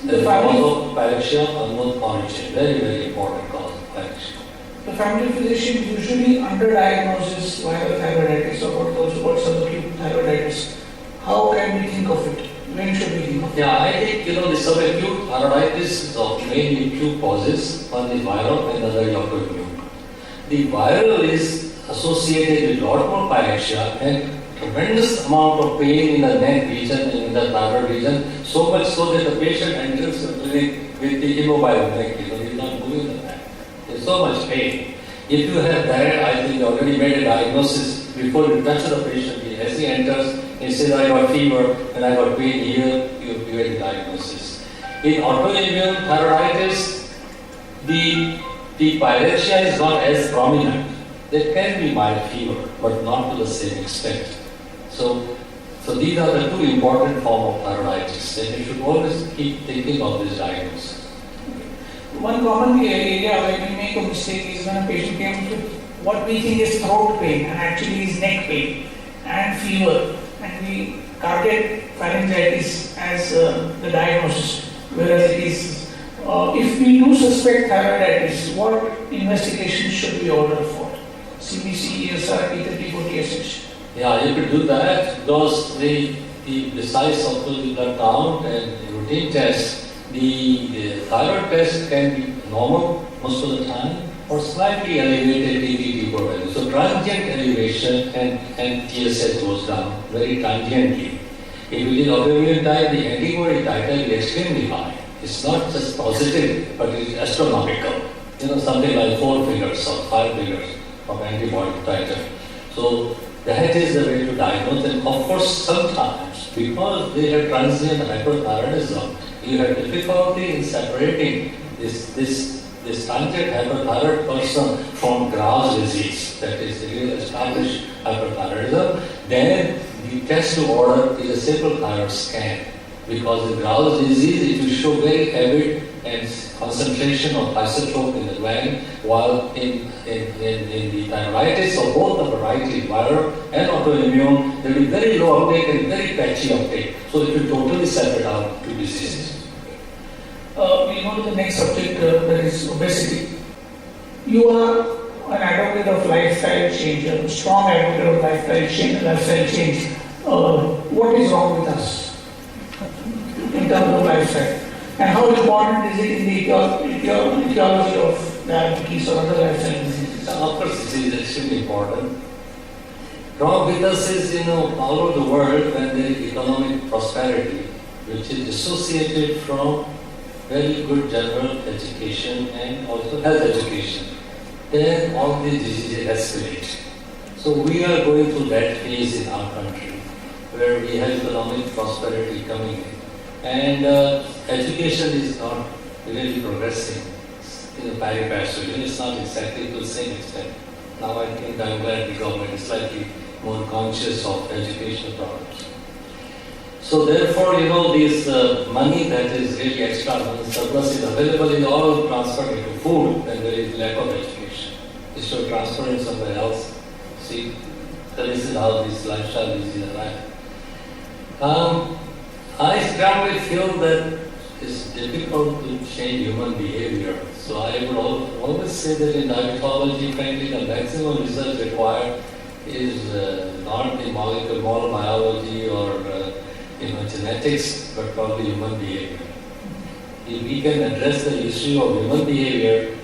The cause of pyrexia, unknown origin. Very, very important cause of pyrexia. The family physician usually underdiagnoses viral thyroiditis or what's subacute thyroiditis. How can we think of it? When should we think of it? Yeah, I think the subacute thyroiditis is of mainly two causes. One is viral and the other is autoimmune. The viral is associated with lot more pyrexia and tremendous amount of pain in the neck region and in the thyroid region, so much so that the patient enters the clinic with the immobile neck, he's not moving the neck. There's so much pain. If you have that, I think you already made a diagnosis before you touch the patient. As he enters, he says, I got fever and I got pain here, you get a diagnosis. In autoimmune thyroiditis, the pyrexia is not as prominent. There can be mild fever, but not to the same extent. So these are the two important forms of thyroiditis, and you should always keep thinking of this diagnosis. One common area where we make a mistake is when a patient comes with what we think is throat pain and actually is neck pain and fever, and we target pharyngitis as the diagnosis, whereas it is, if we do suspect thyroiditis, what investigation should we order for? CBC, ESR, T30, 40SH? Yeah, you could do that because besides optical blood count and routine tests, the thyroid test can be normal most of the time or slightly elevated T3, T4 value. So transient elevation and TSH goes down very transiently. If it is autoimmune type, the antibody titer is extremely high. It's not just positive, but it is astronomical. Something like 4 figures or 5 figures of antibody titer. So that is the way to diagnose. And of course, sometimes, because they have transient hyperthyroidism, you have difficulty in separating this transient hyperthyroid person from Graves' disease, that is real established hyperthyroidism. Then the test to order is a simple thyroid scan. Because in Graves' disease, it will show very heavy and concentration of isotope in the gland, while in the thyroiditis of both the variety, viral and autoimmune, there will be very low uptake and very patchy uptake. So it will totally separate out two diseases. We go to the next subject, that is obesity. You are an advocate of lifestyle change, a strong advocate of lifestyle change. What is wrong with us in terms of lifestyle? And how important is it in the etiology of diabetes or other lifestyle diseases? Of course, it is extremely important. Wrong with us is, all over the world, when there is economic prosperity, which is associated from very good general education and also health education, then all these diseases escalate. So we are going through that phase in our country, where we have economic prosperity coming in. And education is not really progressing in a pari passu. It's not exactly to the same extent. Now I think I'm glad the government is slightly more conscious of educational problems. So therefore, this money that is really extra, surplus is available, is all transferred into food, and there is lack of education. It should transfer it somewhere else. See, this is how this lifestyle is alive. I strongly feel that it's difficult to change human behavior. So I would always say that in diabetology, frankly, the maximum research required is not the molecular biology or genetics, but probably human behavior. If we can address the issue of human behavior,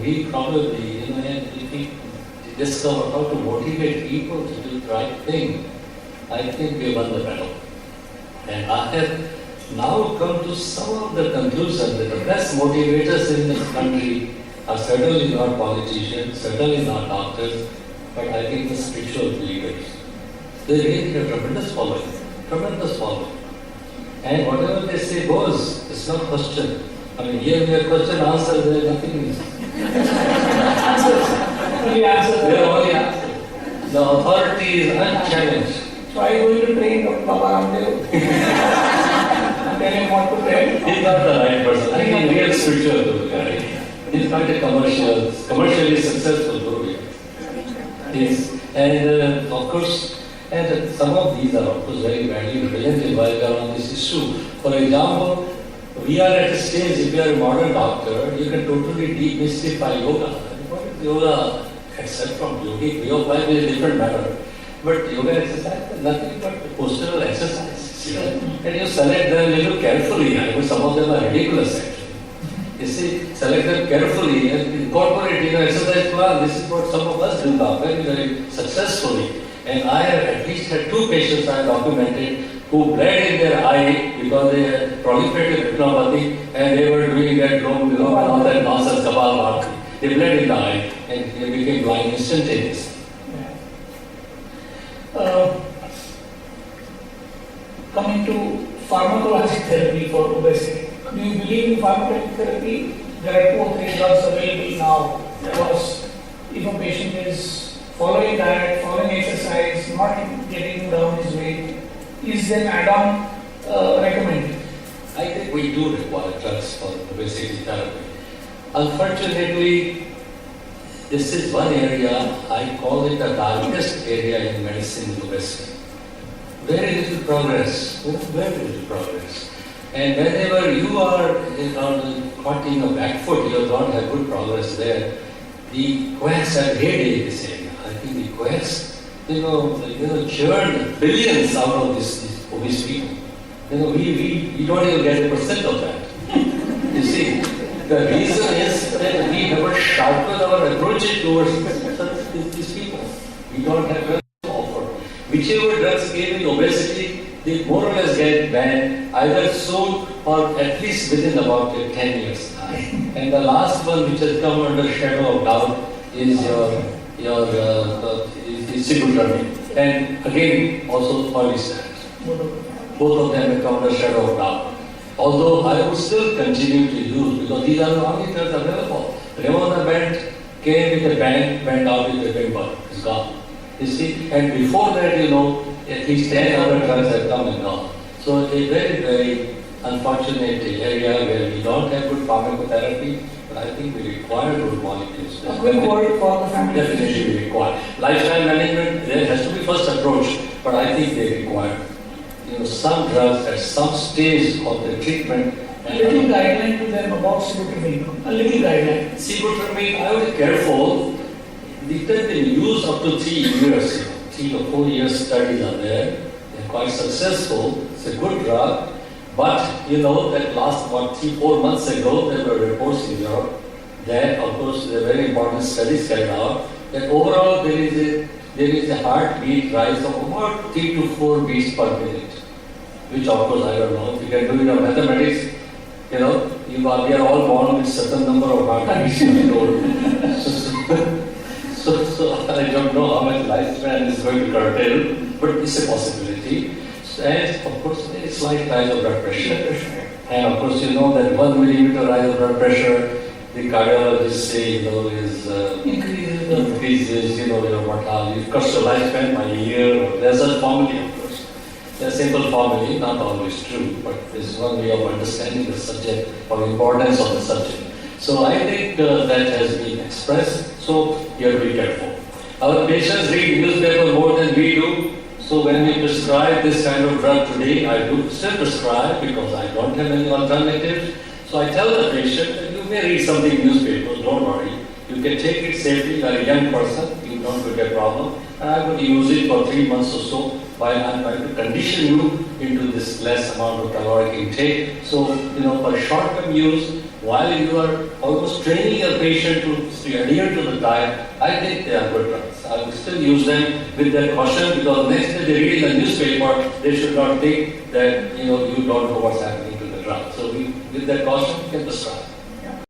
we probably, if we discover how to motivate people to do the right thing, I think we won the battle. And I have now come to some of the conclusion that the best motivators in this country are certainly not politicians, certainly not doctors, but I think the spiritual leaders. They really have tremendous following. And whatever they say goes, it's not question. Here we have question answer, there is nothing. Only answer. There are only answers. The authority is unchallenged. So are you going to train Dr. Baba Ramdev? Tell him what to tell? He's not the right person. I think real spiritual guy. He's not a commercially successful guru. And of course, and some of these are of course very badly represented while we are on this issue. For example, We are at a stage, if you are a modern doctor, you can totally demystify yoga. What is yoga? Except from yogic way of life is a different matter. But yoga exercise is nothing but postural exercises. You know? And you select them a little carefully. I mean, some of them are ridiculous actually. You see, select them carefully and incorporate in your exercise plan. This is what some of us do now very, very successfully. And I have at least had 2 patients I documented who bled in their eye because they had proliferated retinopathy and they were doing that and all that nonsense, Kapalabhati. They bled in the eye and they became blind instantaneously. Coming to pharmacologic therapy for obesity. Do you believe in pharmacologic therapy? There are 2 or 3 drugs available now because if a patient is following diet, following exercise, not getting down his weight, is then add-on recommended? I think we do require drugs for obesity therapy. Unfortunately, this is one area, I call it the darkest area in medicine, obesity. Very little progress, very little progress. And whenever you are caught in a back foot, you don't have good progress there. The Quest have heyday in this area. I think the Quest, churned billions out of these obese people. We don't even get 1% of that. You see, the reason is that we never sharpen our approach towards these people. We don't have drugs to offer. Whichever drugs gave in obesity, they more or less get banned, either soon or at least within about 10 years. And the last one which has come under shadow of doubt is your sibutramine. And again, also orlistat. Both of them have come under shadow of doubt. Although I would still continue to use because these are the only drugs available. Rimonabant came with a ban, went out with a pimple. It's gone. You see, and before that, at least 10 other drugs have come and gone. So it's a very, very unfortunate area where we don't have good pharmacotherapy, but I think we require good molecules. A quick word for the family. Definitely we require. Lifestyle management, there has to be first approach, but I think they require some drugs at some stage of the treatment. A little guideline to them about sibutramine. A little guideline. Sibutramine, I would be careful. It has been used up to 3 years. 3 or 4 years studies are there. They're quite successful. It's a good drug. But that last 3-4 months ago, there were reports in Europe that, of course, there are very important studies carried out, that overall there is a heartbeat rise of about 3 to 4 beats per minute. Which of course I don't know. If you can do it in mathematics, we are all born with certain number of heartbeats. So I don't know how much lifespan is going to curtail, but it's a possibility. And of course, there is slight rise of blood pressure. And of course, that 1 millimeter rise of blood pressure, the cardiologists say, is increases, your mortality. It cuts your lifespan by a year. There's a formula, of course. There's a simple formula, not always true, but there's one way of understanding the subject or the importance of the subject. So I think that has been expressed. So you have to be careful. Our patients read newspaper more than we do. So when we prescribe this kind of drug today, I do still prescribe because I don't have any alternatives. So I tell the patient that you may read something in newspapers, don't worry. You can take it safely. You are a young person, you don't get a problem. And I would use it for 3 months or so while I'm trying to condition you into this less amount of caloric intake. So, for short-term use, while you are almost training your patient to adhere to the diet, I think they are good drugs. I will still use them with that caution because next day they read in the newspaper, they should not think that you don't know what's happening to the drug. So with that caution, you can prescribe.